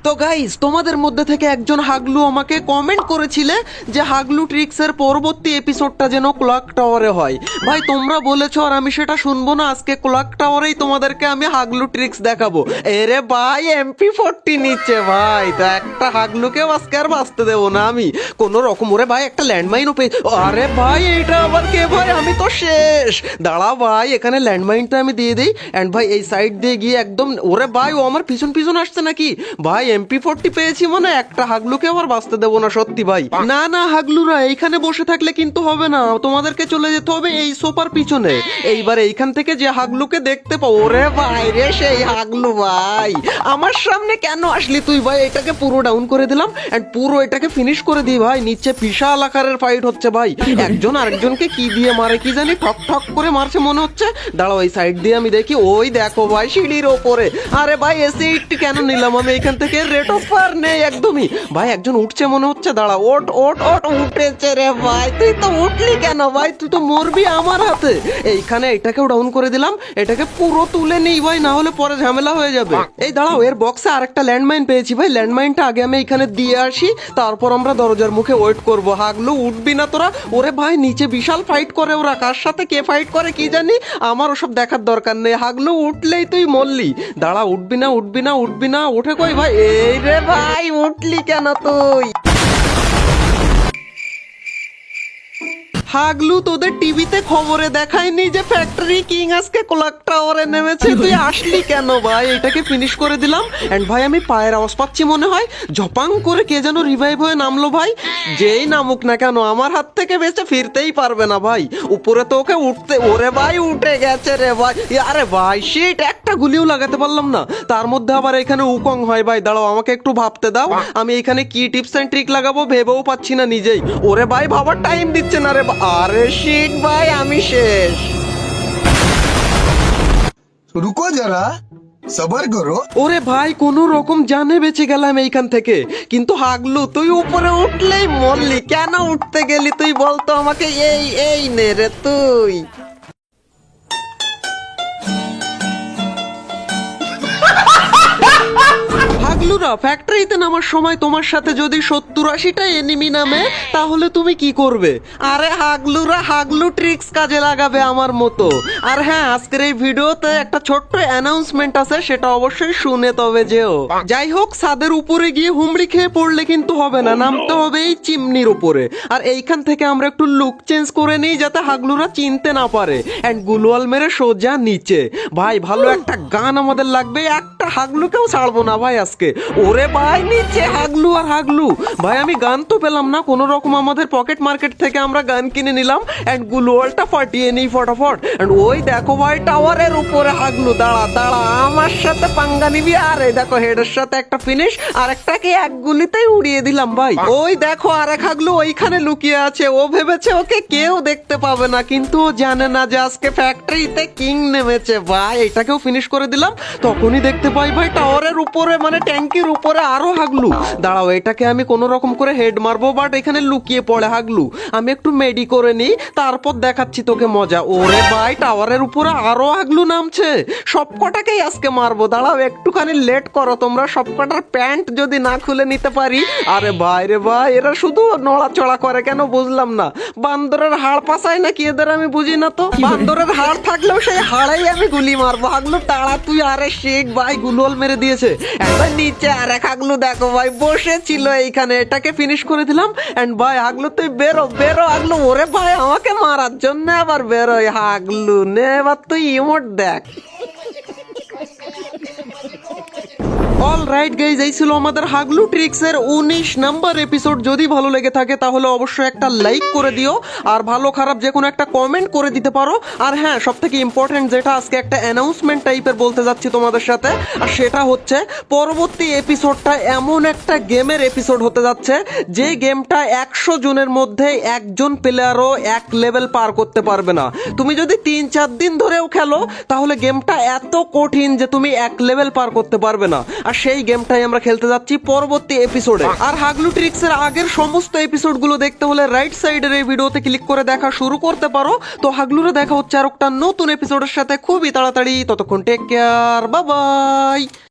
তো গাইস, তোমাদের মধ্যে থেকে একজন হাগলু আমাকে কমেন্ট করেছিলে যে হাগলু ট্রিক্সের পরবর্তী এপিসোডটা যেন ক্লক টাওয়ারে হয়। ভাই তোমরা বলেছো আর আমি সেটা শুনবো না, আজকে ক্লক টাওয়ারেই তোমাদেরকে আমি হাগলু ট্রিক্স দেখাবো। এরে ভাই MP40 নিচ্ছে ভাই, তো একটা হাগলুকেও আজকে আর বাঁচতে দেবো না আমি কোনো রকম। ওরে ভাই একটা ল্যান্ডমাইনও পেয়ে, আরে ভাই এইটা আবার কে ভাই, আমি তো শেষ। দাঁড়া ভাই, এখানে ল্যান্ডমাইনটা আমি দিয়ে দিই অ্যান্ড ভাই এই সাইড দিয়ে গিয়ে একদম, ওরে ভাই ও আমার পিছন পিছন আসছে নাকি ভাই। MP40 পেয়েছি মানে একটা হাগলুকে আবার বাঁচতে দেবো না সত্যি ভাই। না না হাগলুরা এইখানে বসে থাকলে কিন্তু হবে না, তোমাদেরকে চলে যেতে হবে এই সোফার পিছনে। এইবার এইখান থেকে যে হাগলুকে দেখতে পাও, ওরে ভাই রে সেই হাগলু ভাই, আমার সামনে কেন আসলি তুই ভাই। এটাকে পুরো ডাউন করে দিলাম এন্ড পুরো এটাকে ফিনিশ করে দিই ভাই। নিচে বিশাল আকারের ফাইট হচ্ছে ভাই, একজন আরেকজনকে কি দিয়ে মারে কি জানি, ঠক ঠক করে মারছে মনে হচ্ছে। দাঁড়াও এই সাইড দিয়ে আমি দেখি, ওই দেখো ভাই সিঁড়ির ওপরে। আরে ভাই এসি কেন নিলাম আমি এখান থেকে, রেট অফ ফায়ার নেই একদমই ভাই। একজন উঠছে মনে হচ্ছে, দাঁড়া ওট ওট ওট, উঠেছে রে ভাই। তুই তো উঠলি কেন ভাই, তুই তো মরবি আমার হাতে। এইখানে এটাকেও ডাউন করে দিলাম, এটাকে পুরো তুলে নেই ভাই, না হলে পরে ঝামেলা হয়ে যাবে। এই দাঁড়াও, এর বক্সে আরেকটা ল্যান্ডমাইন পেয়েছি ভাই, ল্যান্ডমাইনটা আগে আমি এখানে দিয়ে আসি, তারপর আমরা দরজার মুখে ওয়েট করবো। হাগলু উঠবি না তোরা। ওরে ভাই নিচে বিশাল ফাইট করে ওরা, কার সাথে কে ফাইট করে কি জানি, আমার ওসব দেখার দরকার নেই। হাগলু উঠলেই তুই মরলি। দাঁড়া উঠবি না উঠবি না উঠবি না, উঠে কই ভাই। এই রে ভাই উঠলি কেন তুই। হাগলু তোদের টিভিতে খবরে দেখায়নি যে ফ্যাক্টরি কিং আজকে ক্লক টাওয়ারে নেমেছে, তুই আসলি কেন ভাই। এটাকে ফিনিশ করে দিলাম এন্ড ভাই আমি পায়ের আওয়াজ পাচ্ছি মনে হয়, ঝপাং করে কে যেন রিভাইভ হয়ে নামলো ভাই। যেই নামুক না কেন আমার হাত থেকে বেঁচে ফিরতেই পারবে না ভাই। উপরে তো ওকে উঠতে, ওরে ভাই উঠে গেছে রে ভাই। আরে ভাই শিট, একটা গুলিও লাগাতে পারলাম না, তার মধ্যে আবার এখানে উকং হয় ভাই। দাঁড়াও আমাকে একটু ভাবতে দাও, আমি এখানে কি টিপস এন্ড ট্রিক লাগাবো ভেবেও পাচ্ছি না নিজেই। ওরে ভাই ভাবার টাইম দিচ্ছে না রে। আরে শিট ভাই আমি শেষ। रुको जरा सबर करो। ওরে ভাই কোন রকম জানে বেঁচে গেলাম এইখান থেকে, কিন্তু হাগলু তুই উপরে উঠলেই মরলি কেন, উঠতে গেলি তুই বলতো আমাকে। এই এই নে রে তুই। হাগলুরা ফ্যাক্টরিতে নামার সময় তোমার সাথে যদি 70-80টা এনিমি নামে তাহলে তুমি কি করবে? আরে হাগলুরা হাগলু ট্রিক্স কাজে লাগাবে আমার মতো। আর হ্যাঁ আজকের এই ভিডিওতে একটা ছোট্ট অ্যানাউন্সমেন্ট আছে, সেটা অবশ্যই শুনে তবে যেও। যাই হোক, ছাদের উপরে গিয়ে হুমড়ি খেয়ে পড়লে কিন্তু হবে না, নামতে হবে এই চিমনির উপরে। আর এইখান থেকে আমরা একটু লুক চেঞ্জ করে নিই যাতে হাগলুরা চিনতে না পারে, এন্ড গুলওয়াল মেরে সোজা নিচে। ভাই ভালো একটা গান আমাদের লাগবে, একটা হাগলুকেও ছাড়বো না ভাই আজকে। ওরে ভাই নিচে হাগলু আর হাগলু ভাই, আমি গান তো পেলাম না, কোন রকম আমাদের পকেট মার্কেট থেকে আমরা গান কিনে নিলাম এন্ড গুলওয়ালটা ফাটিয়ে নিই ফটাফট। এন্ড ওই দেখো ভাই টাওয়ারের উপরে হাগলু, দাঁড়া দাঁড়া আমার সাথে পাঙ্গা নিবি। আর এই দেখো হেডের সাথে একটা ফিনিশ, আর একটাকে এক গুলিতেই উড়িয়ে দিলাম ভাই। ওই দেখো আরেক হাগলু ওইখানে লুকিয়ে আছে, ও ভেবেছে ওকে কেউ দেখতে পাবে না, কিন্তু ও জানে না যে আজকে ফ্যাক্টরিতে কিং নেমেছে ভাই। এটাকেও ফিনিশ করে দিলাম, তখনই দেখতে পাই ভাই টাওয়ারের উপরে মানে ট্যাঙ্কির উপরে আরো হাগলু। দাঁড়াও এটাকে আমি কোন রকম করে হেড মারবো, বাট এখানে লুকিয়ে পড়ে হাগলু। আমি একটু মেডি করে নিই, তারপর দেখাচ্ছি তোকে মজা। ওরে ভাই টাওয়ারের উপরে আরো হাগলু নামছে, সবকটাকেই আজকে মারবো। দাঁড়াও একটুখানি লেট করো তোমরা, সবকটার প্যান্ট যদি না খুলে নিতে পারি। আরে ভাই রে ভাই, এরা শুধু নড়াচড়া করে কেন বুঝলাম না, বান্দরের হাড় পাসায় নাকি এদের আমি বুঝি না তো। বান্দরের হাড় থাকলেও সেই হাড়াই আমি গুলি মারবো। হাগলু তাড়া তুই। আরে শেখ ভাই গুলোল মেরে দিয়েছে। একবার নিচে আর এক হাগলু দেখো ভাই বসেছিল এইখানে, এটাকে ফিনিশ করে দিলাম এন্ড ভাই হাগলু তুই বেরো বেরো হাগলু। ওরে ভাই আমাকে মারার জন্য আবার বেরোয় হাগলু, নে এবার তুই ইমোট দেখ। অলরাইট গাইজ, এই ছিল আমাদের হাগলু ট্রিক্স এর 19 নাম্বার এপিসোড। যদি ভালো লেগে থাকে তাহলে অবশ্যই একটা লাইক করে দিও, আর ভালো খারাপ যে কোনো একটা কমেন্ট করে দিতে পারো। আর হ্যাঁ সব থেকে ইম্পর্টেন্ট যেটা, আজকে একটা অ্যানাউন্সমেন্ট টাইপের বলতে যাচ্ছি তোমাদের সাথে, আর সেটা হচ্ছে পরবর্তী এপিসোডটা এমন একটা গেমের এপিসোড হতে যাচ্ছে যে গেমটা 100 জনের মধ্যে একজন প্লেয়ারও এক লেভেল পার করতে পারবে না। তুমি যদি 3-4 দিন ধরেও খেলো তাহলে গেমটা এত কঠিন যে তুমি এক লেভেল পার করতে পারবে না। আর সেই গেমটাই আমরা খেলতে যাচ্ছি পরবর্তী এপিসোডে। আর হাগলু ট্রিক্স এর আগের সমস্ত এপিসোড গুলো দেখতে হলে রাইট সাইডের এই ভিডিওতে ক্লিক করে দেখা শুরু করতে পারো। তো হাগলুরে দেখা হচ্ছে আর একটা নতুন এপিসোডের সাথে খুবই তাড়াতাড়ি। ততক্ষণ টেক কেয়ার, বাই বাই।